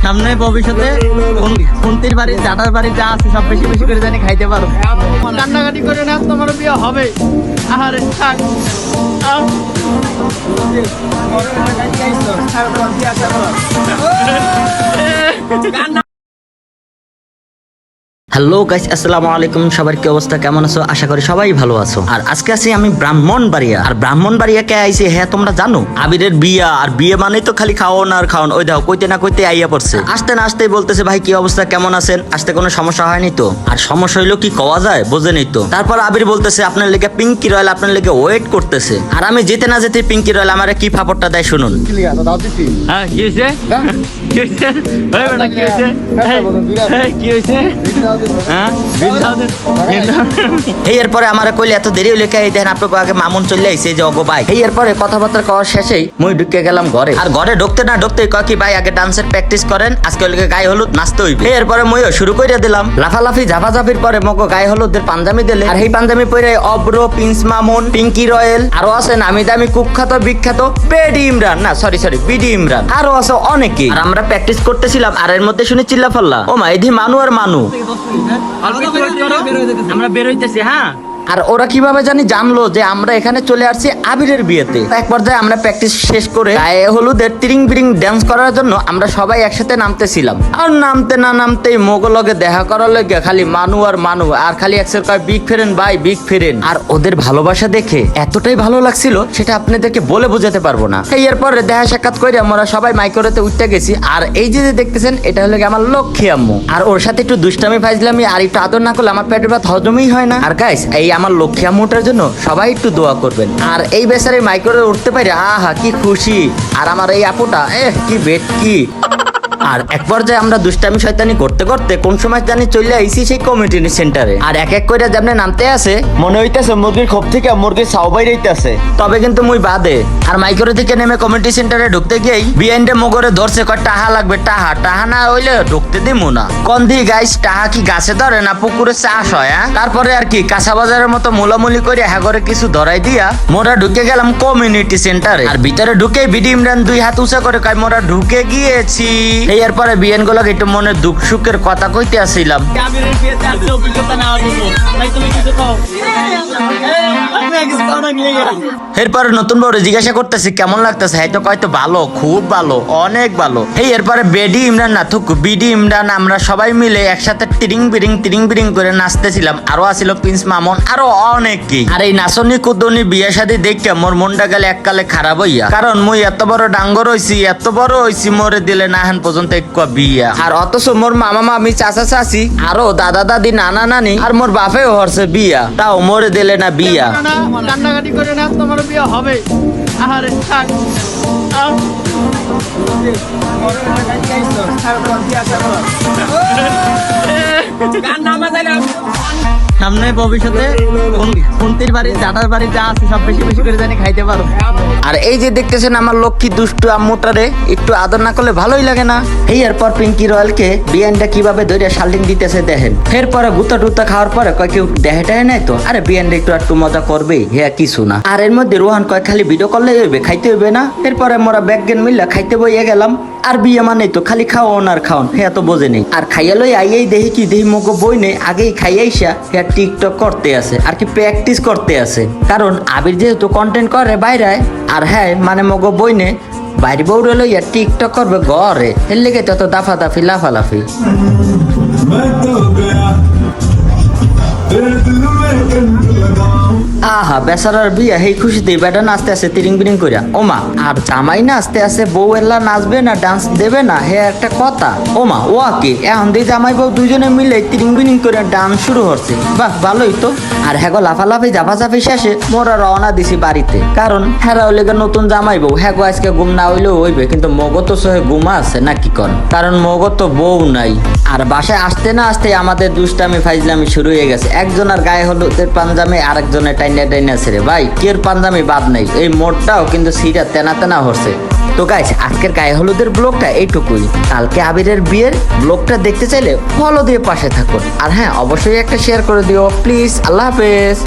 সামনে ভবিষ্যতে খুন্তির বাড়ি জাটার বাড়ি যা আছে সব বেশি বেশি করে জানি খাইতে পারো। কান্নাকাটি করে না, তোমার বিয়ে হবে। আহারে থাক। হ্যালো গাইস, আসসালামু আলাইকুম। সবার কি অবস্থা, কেমন আছো? আশা করি সবাই ভালো আছো। আর আজকে আছি আমি ব্রাহ্মণবাড়িয়া। আর ব্রাহ্মণবাড়িয়া কে আইছে হ্যাঁ তোমরা জানো? আবিরের বিয়া, আর বিয়ে মানে তো খালি খাওয়ান আর খাওয়ান। ওই দেখো কইতে না কইতে আইয়া পড়ছে। আসতে না আসতেই বলতেছে ভাই কি অবস্থা, কেমন আছেন? আসতে কোনো সমস্যা হয়নি তো? আর সমস্যা হইলো কি কওয়া যায়, বোঝেনি তো। তারপর আবির বলতেছে আপনার লেগে পিঙ্কি রয়্যাল আপনার লেগে ওয়েট করতেছে। আর আমি যেতে না যেতে পিঙ্কি রয়্যাল আমারে কি ফাপড়টা দেয় শুনুন। হ্যাঁ কি হইছে? কি হইছে? এই বেটা কি হইছে? কি হইছে? এরপরে আমার কইলে এত দেরি হইলে কে দেন আপনাকে আগে মামুন চলে আইছে যে অগো ভাই। এরপরে কথাবার্তা কওয়ার শেষেই মুই ঢুকে গেলাম ঘরে। আর ঘরে ঢুকতে না ঢুকতেই কয় কি ভাই আগে ডান্সের প্র্যাকটিস করেন, আজকে হইলে গায়ে হলুদ নাচতে হইবে। এরপরে মুইও শুরু করে দিলাম। লাফালাফি ঝাপাঝাপির পরে মগো গায়ে হলুদের পাঞ্জাবি দিলে। আর এই পাঞ্জাবি পরে অব্র, প্রিন্স মামুন, পিঙ্কি রয়েল, আরো আছে নামি দামি কুখ্যাত বিখ্যাত বেডি ইমরান, না সরি বিডি ইমরান, আরো আছে অনেকে। আর আমরা প্র্যাকটিস করতেছিলাম আর এর মধ্যে শুনে চিল্লা ফাল্লা, ও মা এদি মানু আর মানু। আমরা বের হইতেছি। হ্যাঁ, আর ওরা কিভাবে জানি জানলো যে আমরা এখানে চলে আসছি আবিরের বিয়েতে। এক পর্যায়ে আমরা প্র্যাকটিস শেষ করে গায়ে হলুদের তিরিং বিরিং ড্যান্স করার জন্য আমরা সবাই একসাথে নামতেছিলাম। আর নামতে না নামতেই মোগলকে দেখা করার লগে খালি মানু আর মানু, আর খালি একসের কয় বিগ ফেরেন ভাই বিগ ফেরেন। আর ওদের ভালোবাসা দেখে এতটাই ভালো লাগছিল সেটা আপনাদেরকে বলে বোঝাতে পারবো না। এরপরে দেখা সাক্ষাৎ করে আমরা সবাই মাইক্রোতে উঠতে গেছি। আর এই যে দেখতেছেন এটা হলো আমার লক্ষ্মী আম্মু। আর ওর সাথে একটু দুষ্টামি ফাইজলামি আর একটু আদর না করলে আমার পেটের ভাত হজমই হয় না। আর গাইস এই আমার লক্ষ্মী আম্মুটার জন্য সবাই একটু দোয়া করবেন। আর এই বেচারে মাইক্রোরে উঠতে পারে, আহা কি খুশি। আর আমার এই আপুটা কি বেট কি। আর এক পর্যায়ে আমরা দুষ্টামি শয়তানি করতে করতে কোন সময় জানি চলে আইছি সেই কমিউনিটি সেন্টারে। আর এক এক করে যেমন নামতে আছে মনে হইতেছে মুরগির খোপ থেকে মুরগির ছাও বাইরেইতেছে, তবে কিন্তু মুই বাদে। আর মাইক্রো থেকে নেমে কমিউনিটি সেন্টারে ঢুকতে গিয়েই বিএনডে মগরে ধরছে, কয় টাহা লাগবে, টাহা টাহা না হইলে ঢুকতে দিমু না। কন্ধি গাইস টাহা কি গাছে ধরে না পুকুরে চাষ হয়? তারপরে আর কি কাঁচা বাজারের মতো মুলামুলি করে হাগরে কিছু ধরাই দিয়া মোরা ঢুকে গেলাম কমিউনিটি সেন্টারে। আর ভিতরে ঢুকে বিডি ইমরান দুই হাত উঁচা করে কয় মোরা ঢুকে গিয়েছি। এরপরে বিয়েন গুলো একটু মনে দুঃখ সুখের কথা কইতে আসছিলাম। এরপরে নতুন বউরে জিজ্ঞাসা করতেছি কেমন লাগতেছে, হয়তো কয়তো ভালো, খুব ভালো, অনেক ভালো। এরপরে বেডি ইমরান না থুক বিডি ইমরান আমরা সবাই মিলে একসাথে তিরিং বিরিং করে নাচতেছিলাম। আরো আসিল প্রিন্স মামুন, আরো অনেকেই। আর এই নাচনি কুদনি বিয়ে শাদী দেখে মোর মনটা গেলে এককালে খারাপ হইয়া, কারণ মুই এত বড় ডাঙ্গর হইছি, এত বড় হইছি, মোরে দিলে না হেন পর্যন্ত বিয়া। আর অথচ মোর মামা মামি চাচা চাচি আরো দাদা দাদি নানা নানি আর মোর বাপেও হরছে বিয়া, তাও মোরে দিলে না বিয়া। কান্নাকাটি করে না, তোমার বিয়ে হবে। আহারে থাক। সামনে ভবিষ্যতে খুন্তির বাড়ি জাটার বাড়ি যা আছে সব বেশি বেশি করে জানি খাইতে পারো। আর এই যে দেখতেছেন আমার লক্ষ্মী দুষ্টু আম্মুটারে একটু আদর না করলে ভালোই লাগে না। এরপর পিঙ্কি রয়্যালকে বিয়ানটা কিভাবে ধরে শাল্টিং দিতেছে দেখেন। এরপরে গুতা টুতা খাওয়ার পরে কয় কেউ দেহেটাই নাই তো, আরে বিয়ানটা একটু মজা করবে হ্যাঁ কিছু না। আর এর মধ্যে রোহান কয় খালি ভিডিও করলেই হইবে, খাইতে হইবে না। এরপরে মোরা ব্যাগগেন মিললা খাইতে বইয়ে গেলাম। আর বিয়ে মানে তো খালি খাওয়ান আর খাওয়ান, হ্যাঁ তো বোঝে নেই। আর খাইয়া লই আইয়াই দেখি কি দেখি মগো বই নেই, আগেই খাইয়াইসা হ্যাঁ টিকটক করতে আছে আর কি প্র্যাকটিস করতে আছে। কারণ আবির যেহেতু কন্টেন্ট করে বাইরে, আর হ্যাঁ মানে মগো বই নেই বাইরে বউরে লইয়া টিকটক করবে ঘরে, এর লেগে তত দাফাদাফি লাফালাফি। আহা বেচারার বিয়া সেই খুশিতে বেটা নাচতে আছে তিরিং বিরিং কইরা। ওমা আর জামাই নাচতে আছে, বউ এল্লা নাচবে না ডান্স দেবে না, হে একটা কথা। ওমা ও কি এখন দিয়ে জামাই বউ দুইজনে মিলে তিরিং বিরিং করে ডান্স শুরু হচ্ছে, বাহ ভালোই তো। আর হ্যাগো লাফালাফি ঝাপাঝাপি শেষে মোরা রওনা দিছি বাড়িতে, কারণ হেরা হইলে নতুন জামাই বউ, হ্যাগো আজকে ঘুম না হইলেও হইবে, কিন্তু মগো তো সহে ঘুমা আছে না কি কর, কারণ মগো তো বউ নাই। আর বাসায় আসতে না আসতে আমাদের দুষ্টামি ফাইজলামি শুরু হয়ে গেছে। একজনের গায়ে হলুদের পাঞ্জামি আরেকজনের টাইনা টাইনা ছেড়ে, ভাই কের পাঞ্জামি বাদ নাই, এই মোটটাও কিন্তু সিটা তেনা তেনা হচ্ছে। তো গাইস আজকের গায়ে হলুদের ব্লগটা এইটুকুই। কালকে আবিরের বিয়ের ব্লগটা দেখতে চাইলে ফলো দিয়ে পাশে থাকুন। আর হ্যাঁ অবশ্যই একটা শেয়ার করে দিও প্লিজ। আল্লাহ হাফেজ।